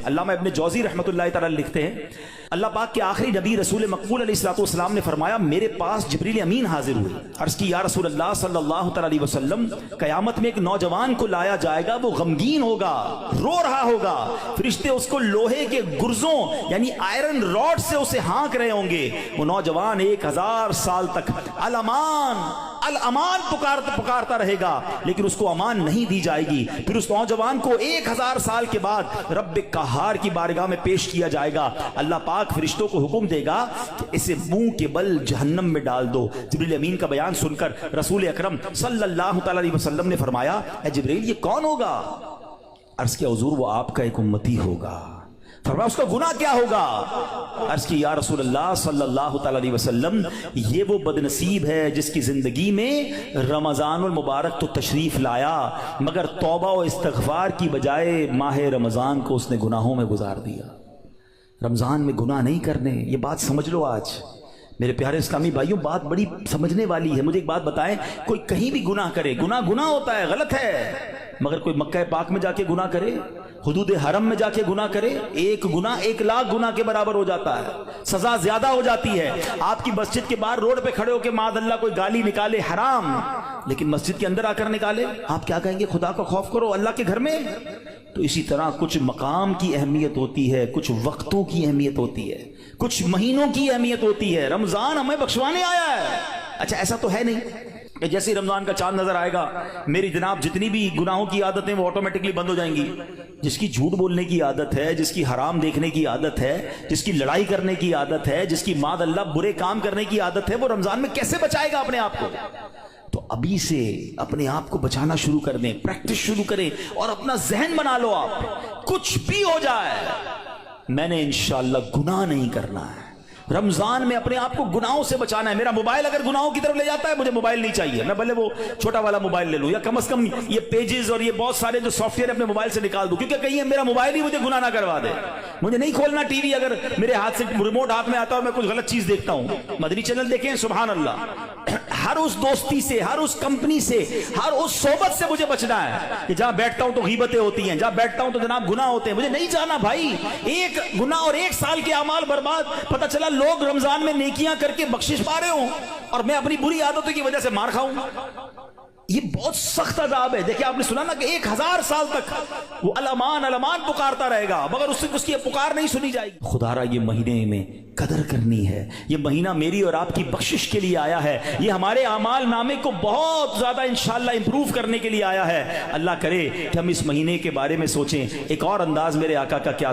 अल्लामा इब्न जौज़ी रहमतुल्लाह तआला लिखते हैं, अल्लाह पाक के आखिरी नबी रसूल मकबूल अलैहिस्सलाम ने फरमाया, मेरे पास जिब्रील अमीन हाजिर हुए। अर्ज़ की, या रसूल अल्लाह सल्लल्लाहु अलैहि वसल्लम, क़यामत में एक नौजवान को लाया जाएगा, वो गमगीन होगा, रो रहा होगा, फरिश्ते उसको लोहे के गुर्जों यानी आयरन रॉड से उसे हाँक रहे होंगे। वो नौजवान 1000 साल तक अल अमान अल अमान पुकारता रहेगा, लेकिन उसको अमान नहीं दी जाएगी। फिर उस नौजवान को 1000 साल के बाद रब्बे कहार की बारगाह में पेश किया जाएगा। अल्लाह पाक फरिश्तों को हुक्म देगा कि इसे मुंह के बल जहन्नम में डाल दो। जिब्रील अमीन का बयान सुनकर रसूल अकरम सल्लल्लाहु अलैहि वसल्लम ने फरमाया, ए जिब्रील, ये कौन होगा? अर्ज़ किया, हुजूर, वो आपका एक उम्मती होगा। फरमाया, उसका गुनाह क्या होगा? अर्ज़ की, या रसूल अल्लाह सल्लल्लाहु अलैहि वसल्लम, ये वो बदनसीब है जिसकी जिंदगी में रमज़ानुल मुबारक तो तशरीफ लाया, मगर तौबा और इस्तग़फ़ार की बजाय माह रमज़ान को उसने गुनाहों में गुजार दिया। रमज़ान में गुनाह नहीं करने, ये बात समझ लो। आज मेरे प्यारे इस्लामी भाइयों, बात बड़ी समझने वाली है। मुझे एक बात बताएं, कोई कहीं भी गुनाह करे, गुनाह होता है, गलत है, मगर कोई मक्का पाक में जाके गुनाह करे, हुदूद हरम में जाके गुनाह करे, एक गुनाह 1 लाख गुनाह के बराबर हो जाता है, सजा ज्यादा हो जाती है। आपकी मस्जिद के बाहर रोड पे खड़े होकर मादअल्लाह कोई गाली निकाले, हराम, लेकिन मस्जिद के अंदर आकर निकाले, आप क्या कहेंगे? खुदा का खौफ करो अल्लाह के घर में। तो इसी तरह कुछ मकाम की अहमियत होती है, कुछ वक्तों की अहमियत होती है, कुछ महीनों की अहमियत होती है। रमजान हमें बख्शवाने आया है। अच्छा, ऐसा तो है नहीं कि जैसे ही रमजान का चांद नजर आएगा मेरी जनाब जितनी भी गुनाहों की आदतें वो ऑटोमेटिकली बंद हो जाएंगी। जिसकी झूठ बोलने की आदत है, जिसकी हराम देखने की आदत है, जिसकी लड़ाई करने की आदत है, जिसकी मादअल्लाह बुरे काम करने की आदत है, वो रमजान में कैसे बचाएगा अपने आप को? तो अभी से अपने आप को बचाना शुरू कर दें, प्रैक्टिस शुरू करें और अपना जहन बना लो। आप कुछ भी हो जाए, मैंने इंशाअल्लाह गुनाह नहीं करना है। रमजान में अपने आप को गुनाहों से बचाना है। मेरा मोबाइल अगर गुनाहों की तरफ ले जाता है, मुझे मोबाइल नहीं चाहिए, मैं भले वो छोटा वाला मोबाइल ले लूं, या कम से कम ये पेजेस और ये बहुत सारे जो सॉफ्टवेयर अपने मोबाइल से निकाल दूं, क्योंकि कहीं मेरा मोबाइल ही मुझे गुनाह ना करवा दे। मुझे नहीं खोलना टीवी, अगर मेरे हाथ से रिमोट हाथ में आता है और मैं कुछ गलत चीज देखता हूं। मदनी चैनल देखें, सुभान अल्लाह। हर उस दोस्ती से, हर उस कंपनी से, हर उस सोबत से मुझे बचना है कि जहां बैठता हूं तो गीबतें होती हैं, जहां बैठता हूं तो जनाब गुनाह होते हैं। मुझे नहीं जाना भाई। एक गुनाह और 1 साल के अमाल बर्बाद। पता चला लोग रमजान में नेकियां करके बख्शिश पा रहे हो और मैं अपनी बुरी आदतों की वजह से मार खाऊं। ये बहुत सख्त अजाब है। देखिए, आपने सुना ना कि 1000 साल तक वो अलमान पुकारता रहेगा, मगर उससे उसकी पुकार नहीं सुनी जाएगी। खुदारा, ये महीने में कदर करनी है। ये महीना मेरी और आपकी बख्शिश के लिए आया है। ये हमारे आमाल नामे को बहुत ज्यादा इंशाअल्लाह इंप्रूव करने के लिए आया है। अल्लाह करे कि हम इस महीने के बारे में सोचें। एक और अंदाज मेरे आका का क्या